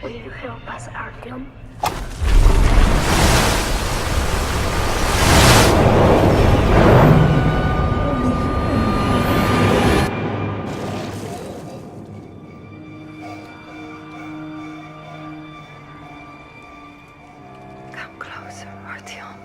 Will you help us, Artyom? Come closer, Artyom.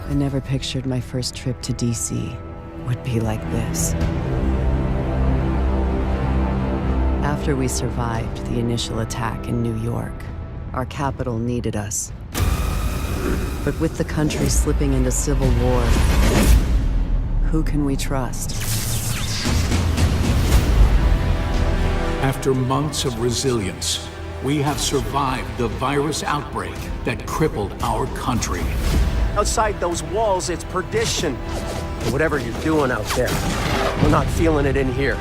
I never pictured my first trip to DC would be like this. After we survived the initial attack in New York, our capital needed us. But with the country slipping into civil war, who can we trust? After months of resilience, we have survived the virus outbreak that crippled our country. Outside those walls, it's perdition. And whatever you're doing out there, we're not feeling it in here.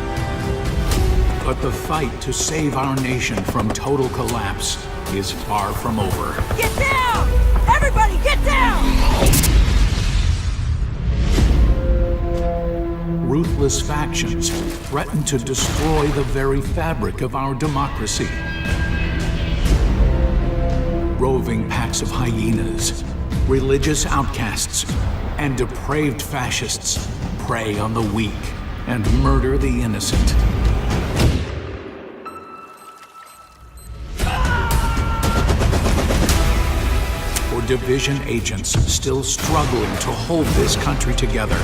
But the fight to save our nation from total collapse is far from over. Get down! Everybody, get down! Ruthless factions threaten to destroy the very fabric of our democracy. Roving packs of hyenas, religious outcasts, and depraved fascists prey on the weak and murder the innocent. For Devision agents still struggling to hold this country together,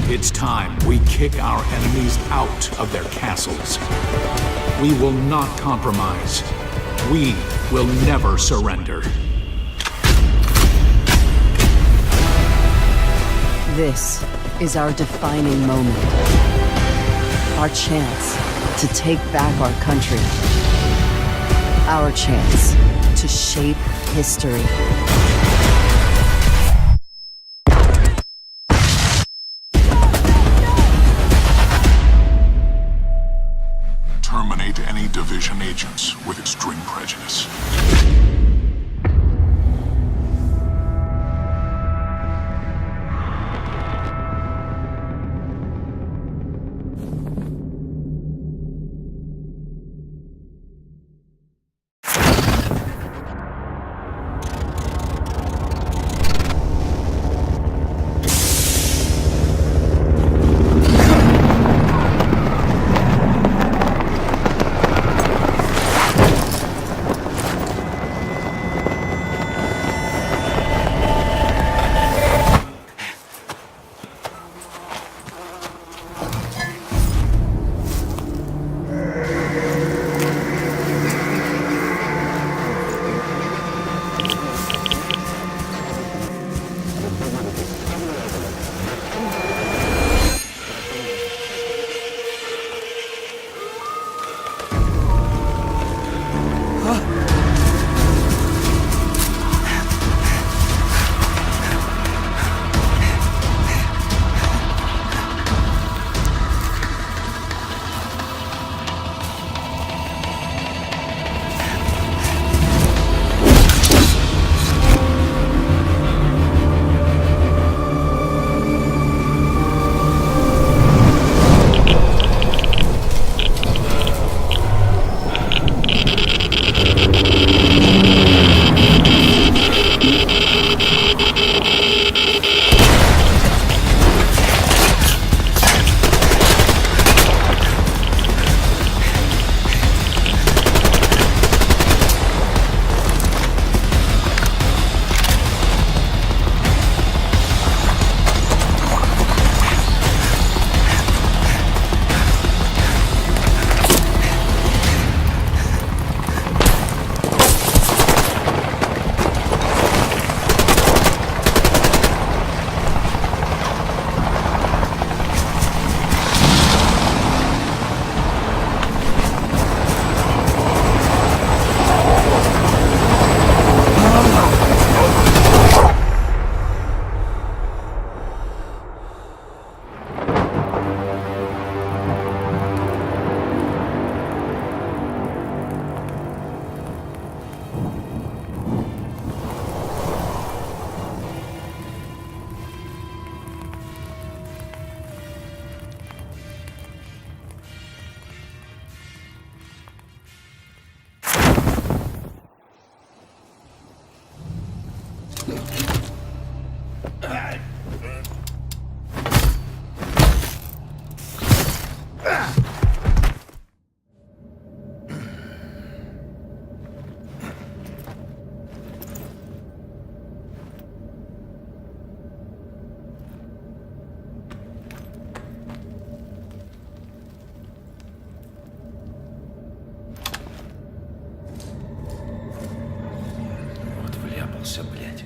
it's time we kick our enemies out of their castles. We will not compromise. We will never surrender. This is our defining moment. Our chance to take back our country. Our chance to shape history. Terminate any Devision agents with extreme prejudice. Вот вляпался, блядь.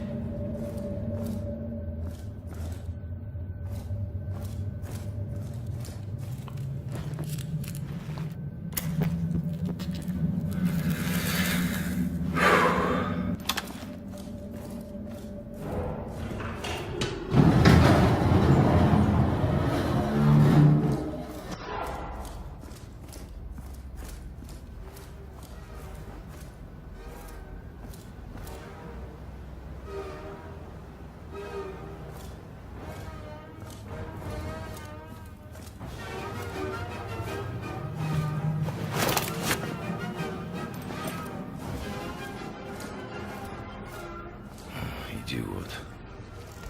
Идиот.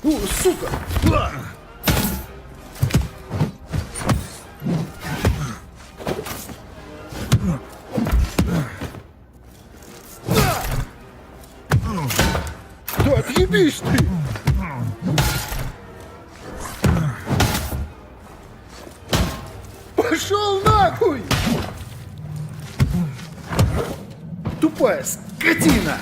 О, сука! Да отъебись ты! Пошел нахуй! Тупая скотина!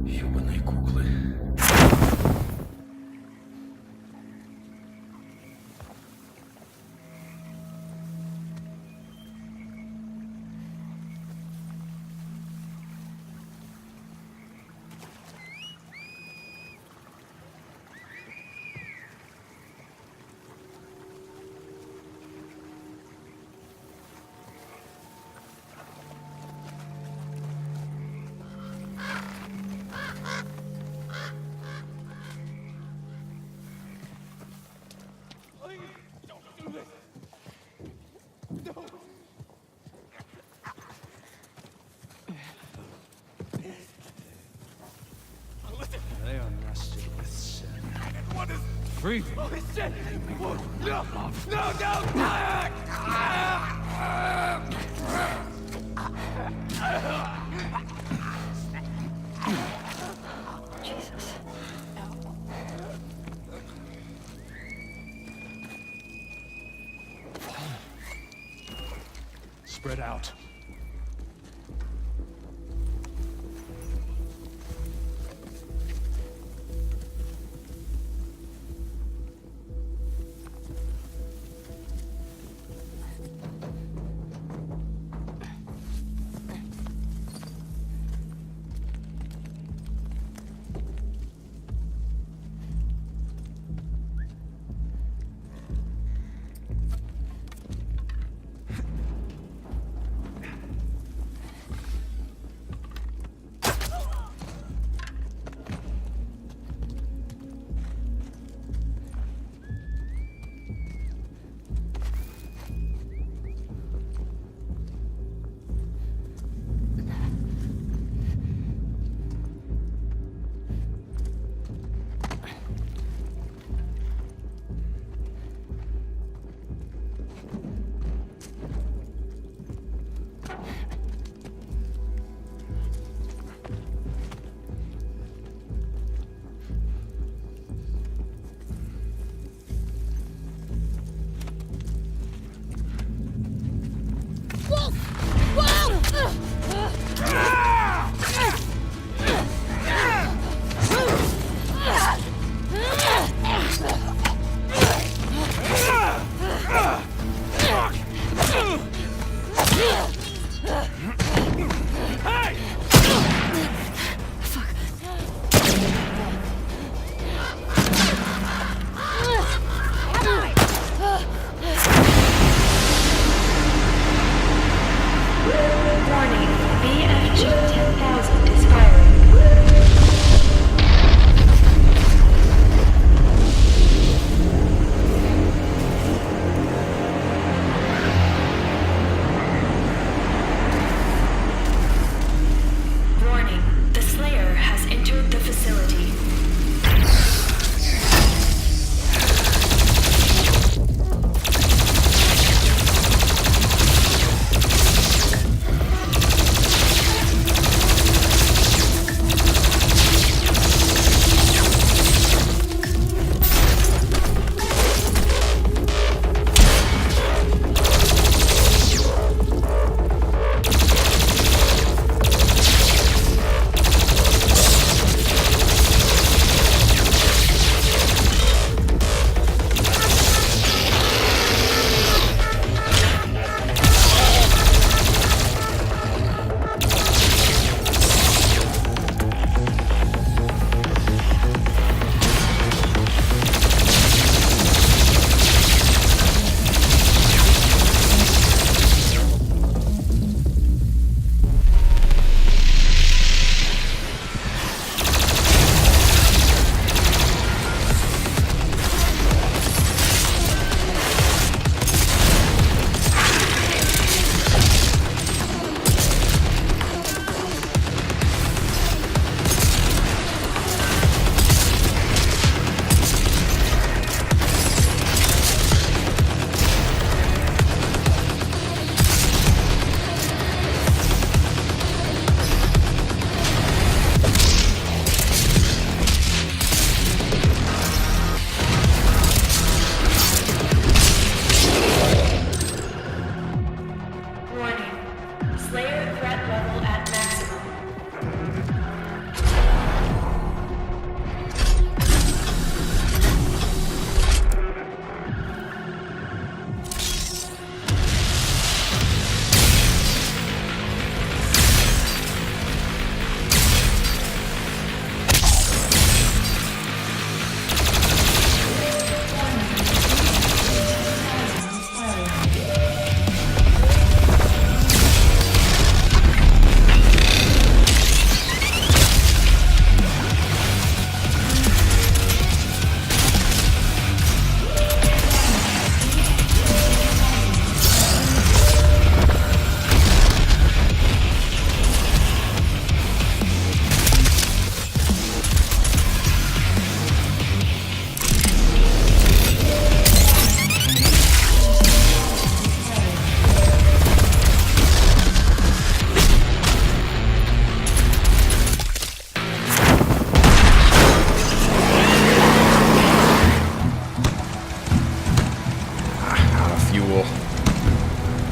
Ёбаные куклы. They are nested with sin. What is breathing? Holy shit! No! No! Jesus. Spread out.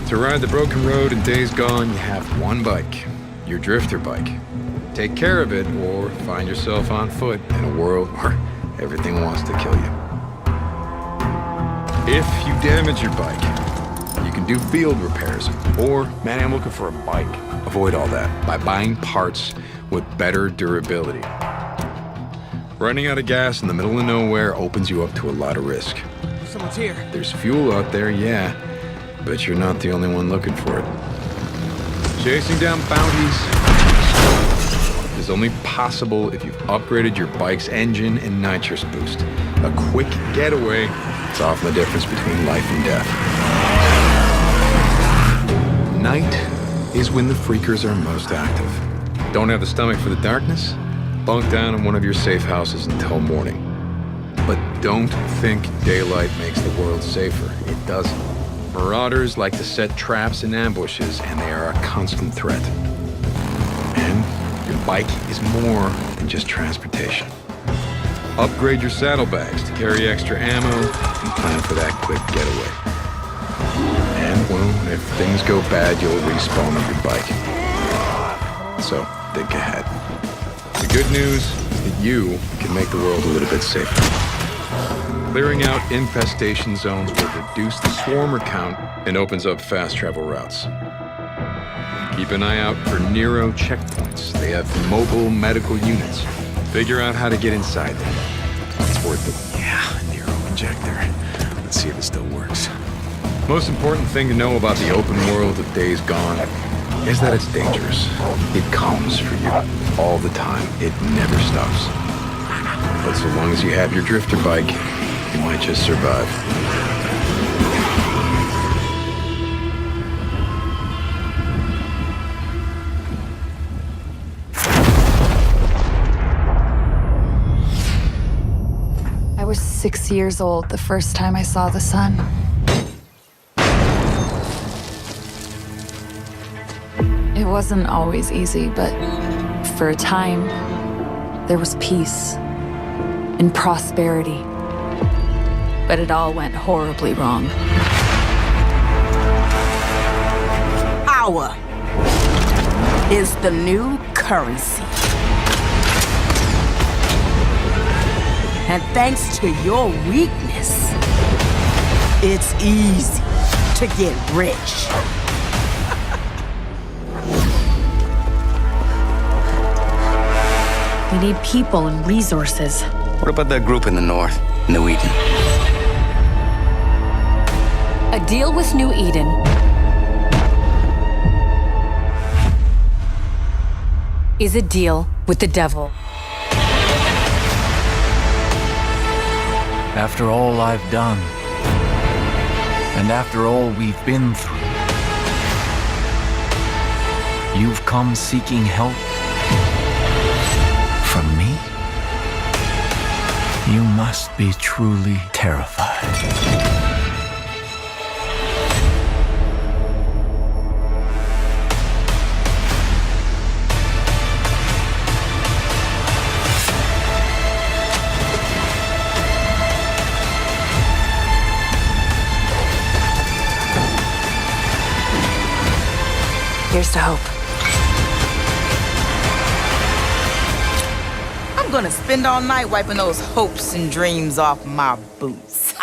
To ride the broken road in days gone, you have one bike, your drifter bike. Take care of it, or find yourself on foot in a world where everything wants to kill you. If you damage your bike, you can do field repairs, or, man, I'm looking for a bike. Avoid all that by buying parts with better durability. Running out of gas in the middle of nowhere opens you up to a lot of risk. Someone's here. There's fuel out there, yeah, but you're not the only one looking for it. Chasing down bounties is only possible if you've upgraded your bike's engine and nitrous boost. A quick getaway is often the difference between life and death. Night is when the freakers are most active. Don't have the stomach for the darkness? Bunk down in one of your safe houses until morning. But don't think daylight makes the world safer. It doesn't. Marauders like to set traps and ambushes, and they are a constant threat. And your bike is more than just transportation. Upgrade your saddlebags to carry extra ammo and plan for that quick getaway. And, well, if things go bad, you'll respawn on your bike. So, think ahead. The good news is that you can make the world a little bit safer. Clearing out infestation zones will reduce the swarmer count and opens up fast travel routes. Keep an eye out for Nero checkpoints. They have mobile medical units. Figure out how to get inside them. It's worth it. Yeah, Nero injector. Let's see if it still works. Most important thing to know about the open world of Days Gone is that it's dangerous. It comes for you all the time. It never stops. But so long as you have your drifter bike, you might just survive. I was 6 years old the first time I saw the sun. It wasn't always easy, but for a time, there was peace and prosperity. But it all went horribly wrong. Power is the new currency. And thanks to your weakness, it's easy to get rich. We need people and resources. What about that group in the north, New Eden? A deal with New Eden is a deal with the devil. After all I've done, and after all we've been through, you've come seeking help from me? You must be truly terrified. Here's to hope. I'm gonna spend all night wiping those hopes and dreams off my boots.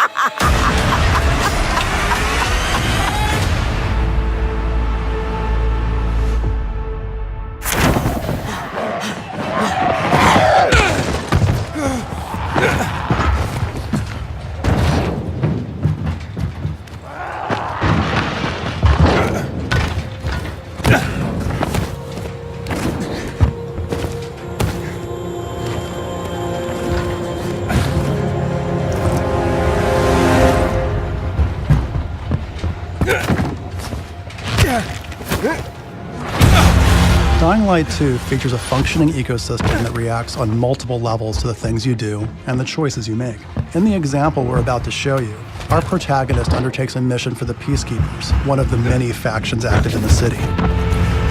Dying Light 2 features a functioning ecosystem that reacts on multiple levels to the things you do and the choices you make. In the example we're about to show you, our protagonist undertakes a mission for the Peacekeepers, one of the many factions active in the city.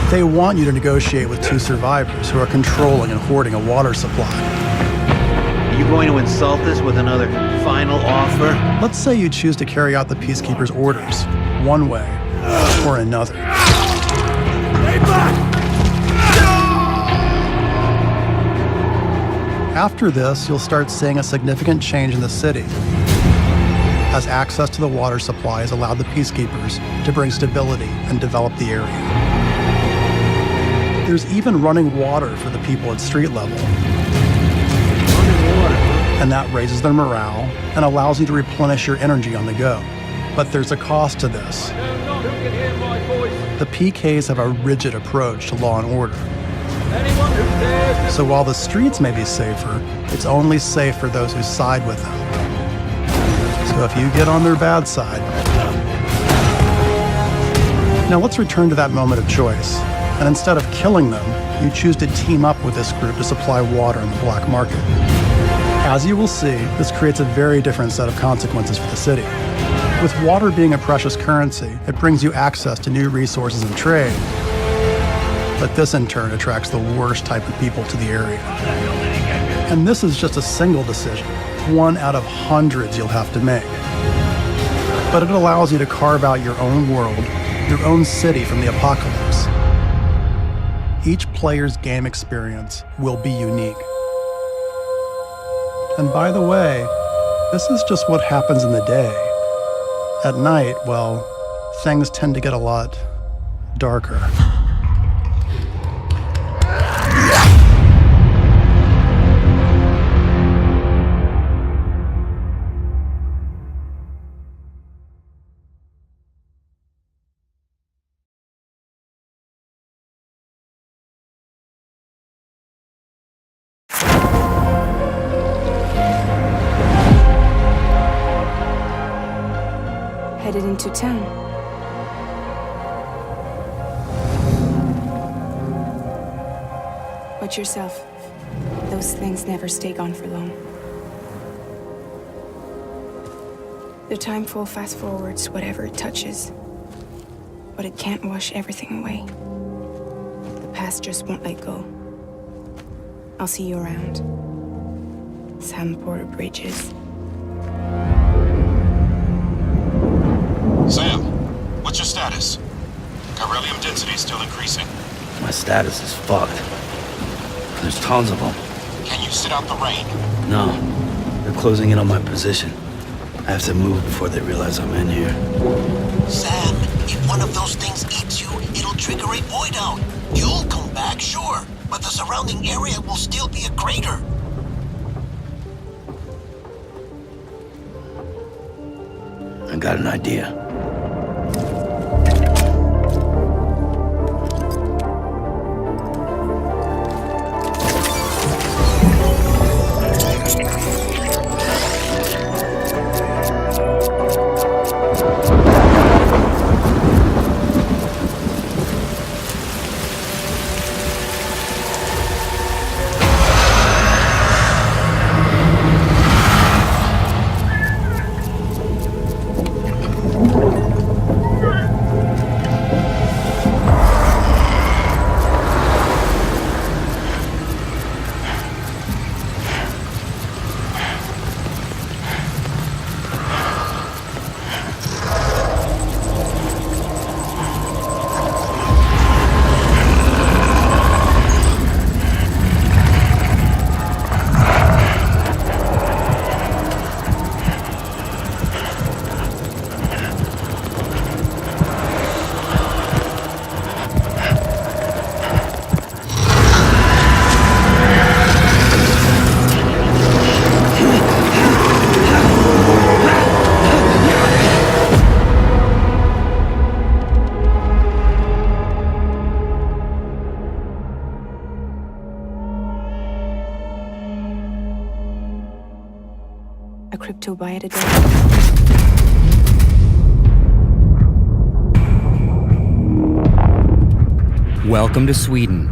They want you to negotiate with two survivors who are controlling and hoarding a water supply. Are you going to insult us with another final offer? Let's say you choose to carry out the Peacekeepers' orders. One way, or another. After this, you'll start seeing a significant change in the city, as access to the water supply has allowed the peacekeepers to bring stability and develop the area. There's even running water for the people at street level. And that raises their morale and allows you to replenish your energy on the go. But there's a cost to this. The PKs have a rigid approach to law and order. So while the streets may be safer, it's only safe for those who side with them. So if you get on their bad side... Now let's return to that moment of choice. And instead of killing them, you choose to team up with this group to supply water in the black market. As you will see, this creates a very different set of consequences for the city. With water being a precious currency, it brings you access to new resources and trade. But this in turn attracts the worst type of people to the area. And this is just a single decision, one out of hundreds you'll have to make. But it allows you to carve out your own world, your own city from the apocalypse. Each player's game experience will be unique. And by the way, this is just what happens in the day. At night, well, things tend to get a lot darker. Headed into town. Watch yourself. Those things never stay gone for long. The time fall fast forwards whatever it touches, but it can't wash everything away. The past just won't let go. I'll see you around. Sam Porter Bridges. Sam, what's your status? Chiralium density is still increasing. My status is fucked. There's tons of them. Can you sit out the rain? No. They're closing in on my position. I have to move before they realize I'm in here. Sam, if one of those things eats you, it'll trigger a void out. You'll come back, sure, but the surrounding area will still be a crater. I got an idea. A crypto buy at a day. Welcome to Sweden.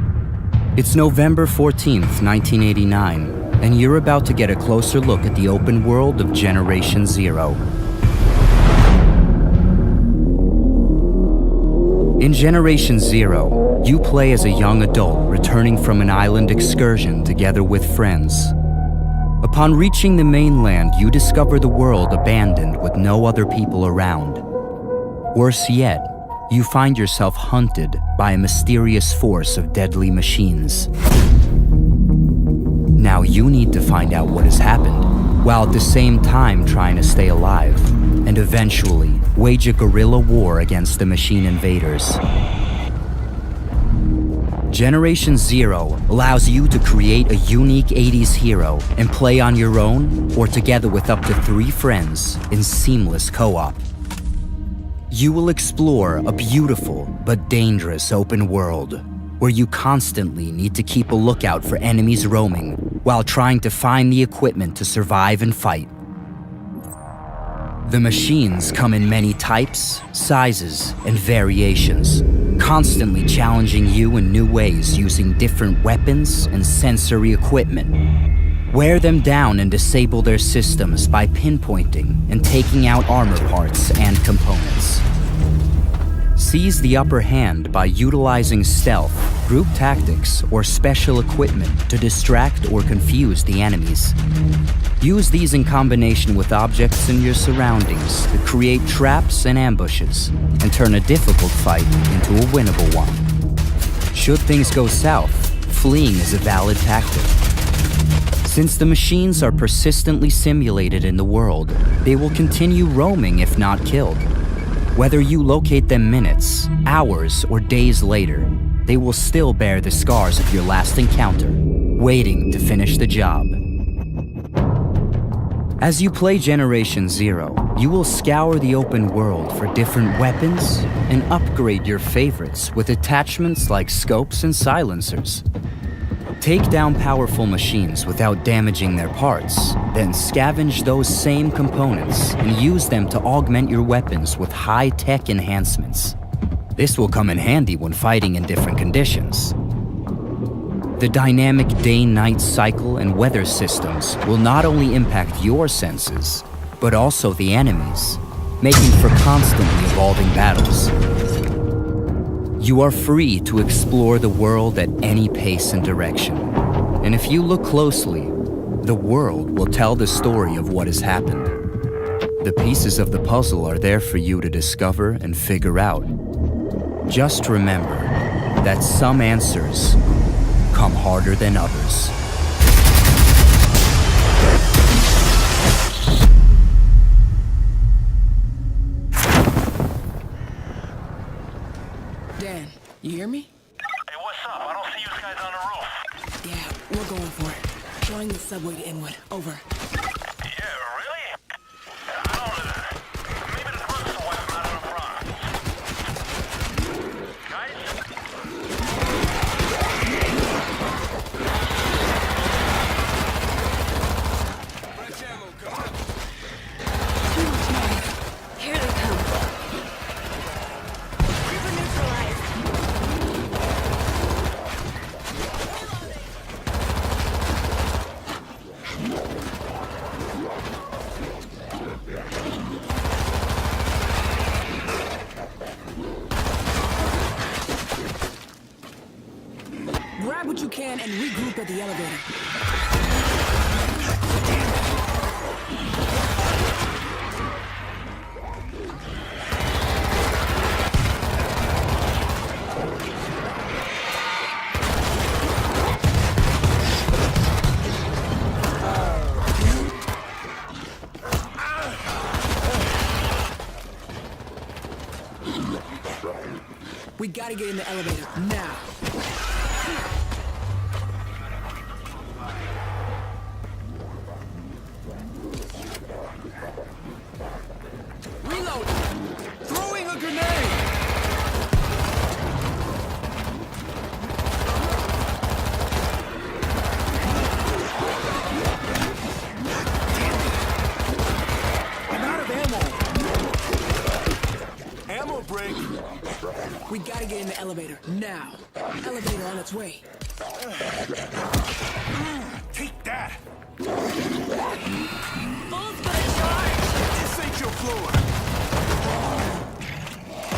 It's November 14th, 1989, and you're about to get a closer look at the open world of Generation Zero. In Generation Zero, you play as a young adult returning from an island excursion together with friends. Upon reaching the mainland, you discover the world abandoned with no other people around. Worse yet, you find yourself hunted by a mysterious force of deadly machines. Now you need to find out what has happened, while at the same time trying to stay alive, and eventually wage a guerrilla war against the machine invaders. Generation Zero allows you to create a unique 80s hero and play on your own or together with up to 3 friends in seamless co-op. You will explore a beautiful but dangerous open world where you constantly need to keep a lookout for enemies roaming while trying to find the equipment to survive and fight. The machines come in many types, sizes, and variations, constantly challenging you in new ways using different weapons and sensory equipment. Wear them down and disable their systems by pinpointing and taking out armor parts and components. Seize the upper hand by utilizing stealth, group tactics, or special equipment to distract or confuse the enemies. Use these in combination with objects in your surroundings to create traps and ambushes, and turn a difficult fight into a winnable one. Should things go south, fleeing is a valid tactic. Since the machines are persistently simulated in the world, they will continue roaming if not killed. Whether you locate them minutes, hours, or days later, they will still bear the scars of your last encounter, waiting to finish the job. As you play Generation Zero, you will scour the open world for different weapons and upgrade your favorites with attachments like scopes and silencers. Take down powerful machines without damaging their parts, then scavenge those same components and use them to augment your weapons with high-tech enhancements. This will come in handy when fighting in different conditions. The dynamic day-night cycle and weather systems will not only impact your senses, but also the enemies, making for constantly evolving battles. You are free to explore the world at any pace and direction. And if you look closely, the world will tell the story of what has happened. The pieces of the puzzle are there for you to discover and figure out. Just remember that some answers come harder than others. Dan, you hear me? Hey, what's up? I don't see you guys on the roof. Yeah, we're going for it. Flying the subway to Inwood. Over. Yeah, really? I don't... Maybe the roof's the way I'm out of the front. Guys? Fresh ammo coming up. Too much noise. Here they come. Reaper neutralized. Grab what you can and regroup at the elevator. We gotta get in the elevator now. Reload! Throwing a grenade! I'm out of ammo! Ammo break! We gotta get in the elevator now. Elevator on its way. Take that! Bull's gonna charge! This ain't your floor!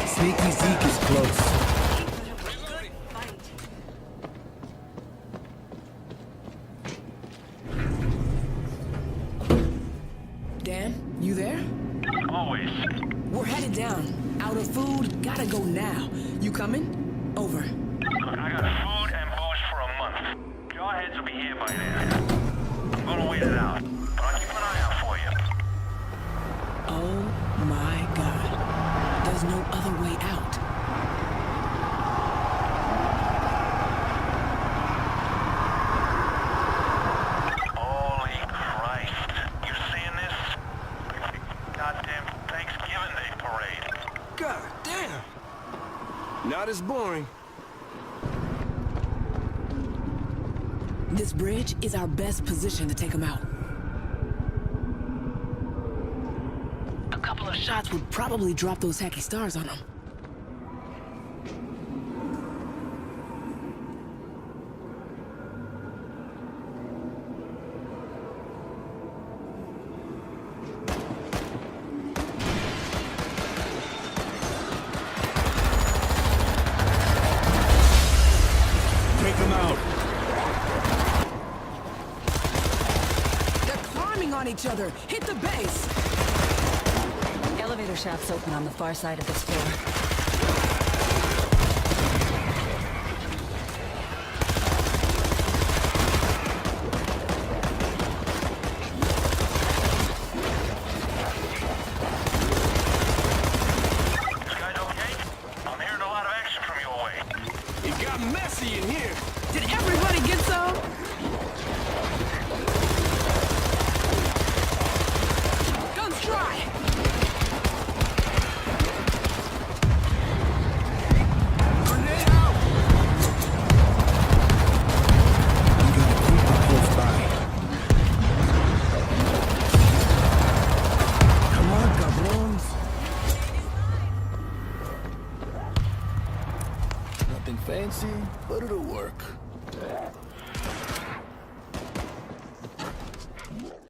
Sneaky Zeke is close. Dan, you there? Always. We're headed down. Out of food, gotta gotta go now. You coming? Over. Look, I got food and booze for a month. Jarheads will be here by then. I'm gonna wait it out, but I'll keep an eye out for you. Oh my god. There's no other way out. Holy Christ. You seeing this? Goddamn Thanksgiving Day parade. God damn. Not as boring. This bridge is our best position to take them out. A couple of shots would probably drop those hacky stars on them. Take them out. On each other. Hit the base. Elevator shaft's open on the far side of this floor. You guys okay? I'm hearing a lot of action from your way. It got messy in here. Did everybody get some? Guns dry. Grenade out. We gotta keep it close by. Come on, cabrons. Nothing fancy, but it'll work.